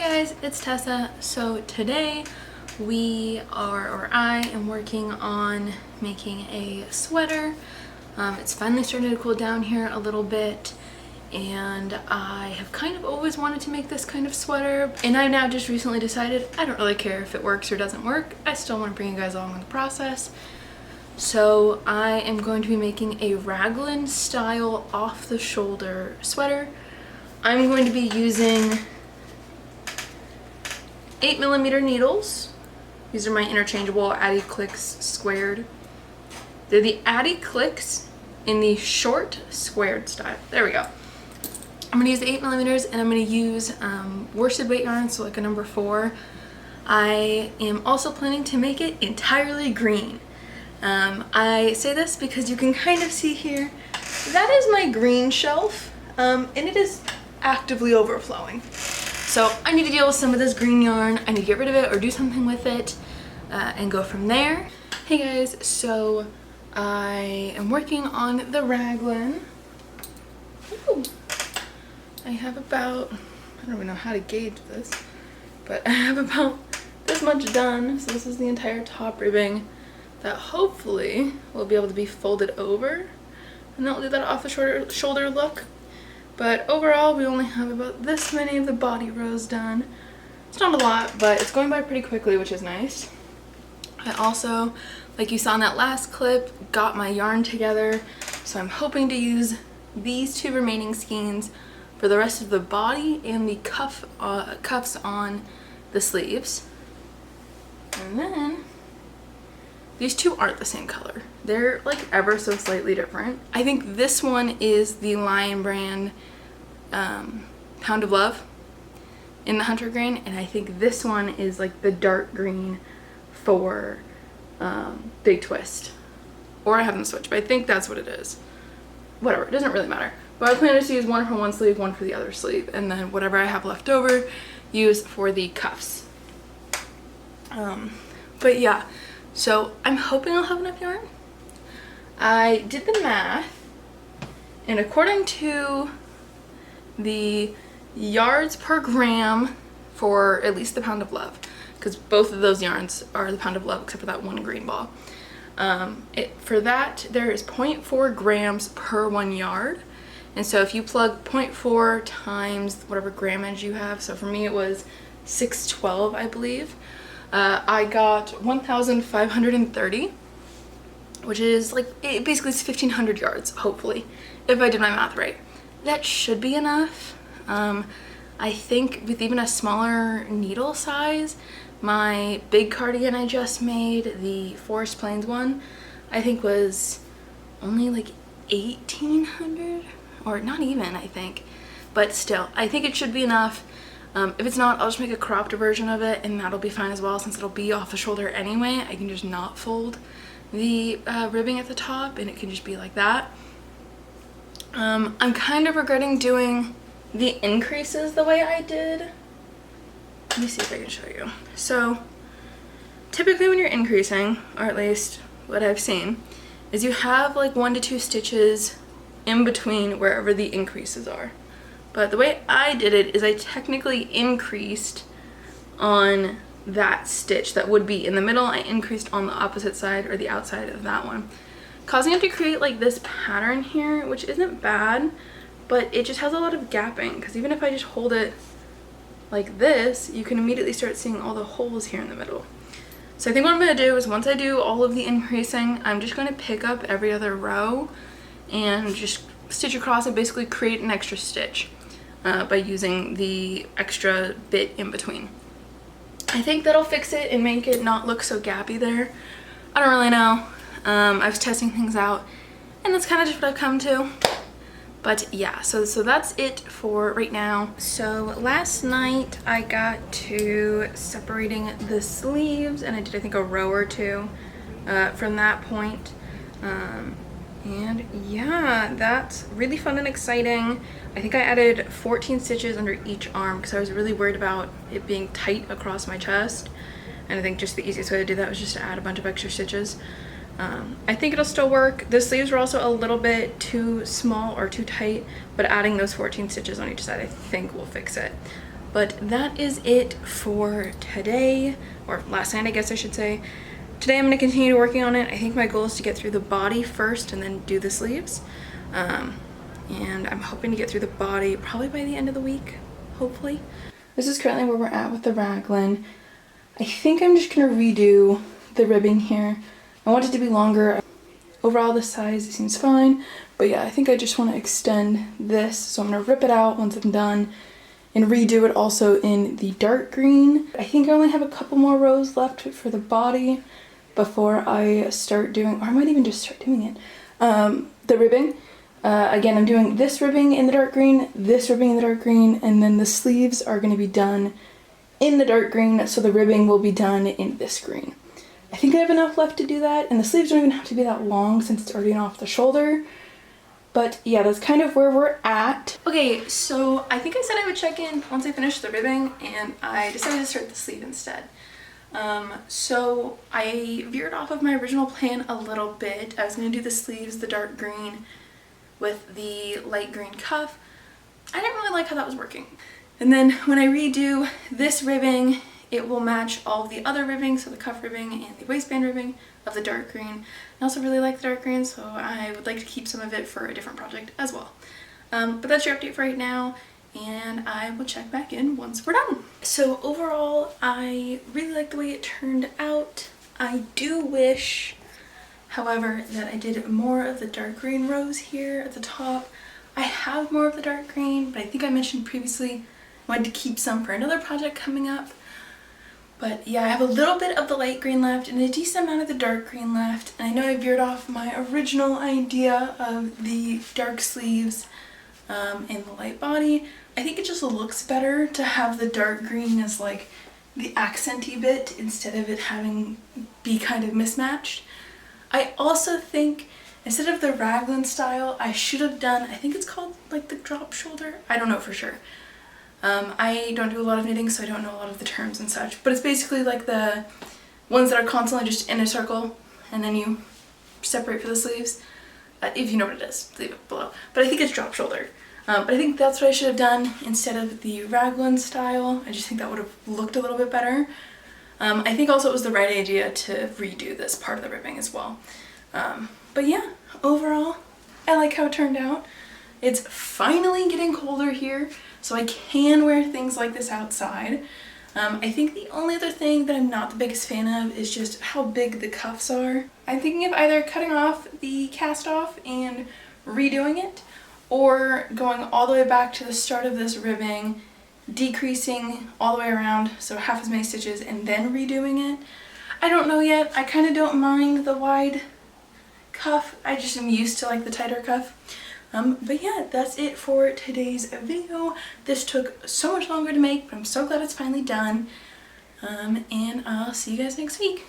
guys, it's Tessa. So today I am working on making a sweater. It's finally starting to cool down here a little bit, and I have kind of always wanted to make this kind of sweater, and I now just recently decided I don't really care if it works or doesn't work. I still want to bring you guys along in the process. So I am going to be making a raglan style off the shoulder sweater. I'm going to be using 8mm needles. These are my interchangeable Addy Clicks squared. They're the Addy Clicks in the short squared style. There we go. I'm going to use 8mm, and I'm going to use worsted weight yarn, so like a number 4. I am also planning to make it entirely green. I say this because you can kind of see here, that is my green shelf, and it is actively overflowing. So I need to deal with some of this green yarn. I need to get rid of it or do something with it and go from there. Hey guys, so I am working on the raglan. Ooh. I have about, I don't even know how to gauge this, but I have about this much done. So this is the entire top ribbing that hopefully will be able to be folded over, and that'll do that off the shoulder look. But overall, we only have about this many of the body rows done. It's not a lot, but it's going by pretty quickly, which is nice. I also, like you saw in that last clip, got my yarn together, so I'm hoping to use these 2 remaining skeins for the rest of the body and the cuffs on the sleeves. And then these 2 aren't the same color. They're like ever so slightly different. I think this one is the Lion Brand Pound of Love in the hunter green, and I think this one is like the dark green for Big Twist. Or I have them switched, but I think that's what it is. Whatever, it doesn't really matter. But I plan to use one for one sleeve, one for the other sleeve, and then whatever I have left over, use for the cuffs. But yeah. So I'm hoping I'll have enough yarn. I did the math, and according to the yards per gram for at least the Pound of Love, because both of those yarns are the Pound of Love except for that one green ball, for that there is 0.4 grams per 1 yard. And so if you plug 0.4 times whatever grammage you have, so for me it was 612, I believe. I got 1,530, which is like, it basically is 1,500 yards, hopefully, if I did my math right. That should be enough. I think with even a smaller needle size, my big cardigan I just made, the Forest Plains one, I think was only like 1,800, or not even, I think. But still, I think it should be enough. If it's not, I'll just make a cropped version of it, and that'll be fine as well, since it'll be off the shoulder anyway. I can just not fold the ribbing at the top, and it can just be like that. I'm kind of regretting doing the increases the way I did. Let me see if I can show you. So typically when you're increasing, or at least what I've seen, is you have like 1 to 2 stitches in between wherever the increases are. But the way I did it is I technically increased on that stitch that would be in the middle. I increased on the opposite side, or the outside of that one, causing it to create like this pattern here, which isn't bad, but it just has a lot of gapping, because even if I just hold it like this, you can immediately start seeing all the holes here in the middle. So I think what I'm going to do is, once I do all of the increasing, I'm just going to pick up every other row and just stitch across and basically create an extra stitch by using the extra bit in between. I think that'll fix it and make it not look so gappy there. I don't really know. I was testing things out, and that's kind of just what I've come to. But yeah, so that's it for right now. So last night I got to separating the sleeves, and I did, I think, a row or 2 from that point. And yeah, that's really fun and exciting. I think I added 14 stitches under each arm because I was really worried about it being tight across my chest. And I think just the easiest way to do that was just to add a bunch of extra stitches. I think it'll still work. The sleeves were also a little bit too small or too tight, but adding those 14 stitches on each side I think will fix it. But that is it for today, or last night I guess I should say. Today I'm going to continue working on it. I think my goal is to get through the body first and then do the sleeves. And I'm hoping to get through the body probably by the end of the week, hopefully. This is currently where we're at with the raglan. I think I'm just going to redo the ribbing here. I want it to be longer. Overall the size seems fine, but yeah, I think I just want to extend this. So I'm going to rip it out once I'm done and redo it also in the dark green. I think I only have a couple more rows left for the body before I start doing, or I might even just start doing it, the ribbing. Again, I'm doing this ribbing in the dark green, this ribbing in the dark green, and then the sleeves are going to be done in the dark green, so the ribbing will be done in this green. I think I have enough left to do that, and the sleeves don't even have to be that long since it's already off the shoulder. But yeah, that's kind of where we're at. Okay, so I think I said I would check in once I finished the ribbing, and I decided to start the sleeve instead. So I veered off of my original plan a little bit. I was going to do the sleeves, the dark green, with the light green cuff. I didn't really like how that was working. And then when I redo this ribbing, it will match all of the other ribbing, so the cuff ribbing and the waistband ribbing of the dark green. I also really like the dark green, so I would like to keep some of it for a different project as well. But that's your update for right now, and I will check back in once we're done. So overall, I really like the way it turned out. I do wish, however, that I did more of the dark green rows here at the top. I have more of the dark green, but I think I mentioned previously I wanted to keep some for another project coming up. But yeah, I have a little bit of the light green left and a decent amount of the dark green left. And I know I veered off my original idea of the dark sleeves and the light body. I think it just looks better to have the dark green as like the accenty bit instead of it having be kind of mismatched. I also think instead of the raglan style, I should have done, I think it's called like the drop shoulder. I don't know for sure. I don't do a lot of knitting, so I don't know a lot of the terms and such, but it's basically like the ones that are constantly just in a circle and then you separate for the sleeves. If you know what it is, leave it below. But I think it's drop shoulder. But I think that's what I should have done instead of the raglan style. I just think that would have looked a little bit better. I think also it was the right idea to redo this part of the ribbing as well. But yeah, overall, I like how it turned out. It's finally getting colder here, so I can wear things like this outside. I think the only other thing that I'm not the biggest fan of is just how big the cuffs are. I'm thinking of either cutting off the cast off and redoing it, or going all the way back to the start of this ribbing, decreasing all the way around, so half as many stitches, and then redoing it. I don't know yet. I kind of don't mind the wide cuff. I just am used to like the tighter cuff. But yeah, that's it for today's video. This took so much longer to make, but I'm so glad it's finally done. And I'll see you guys next week.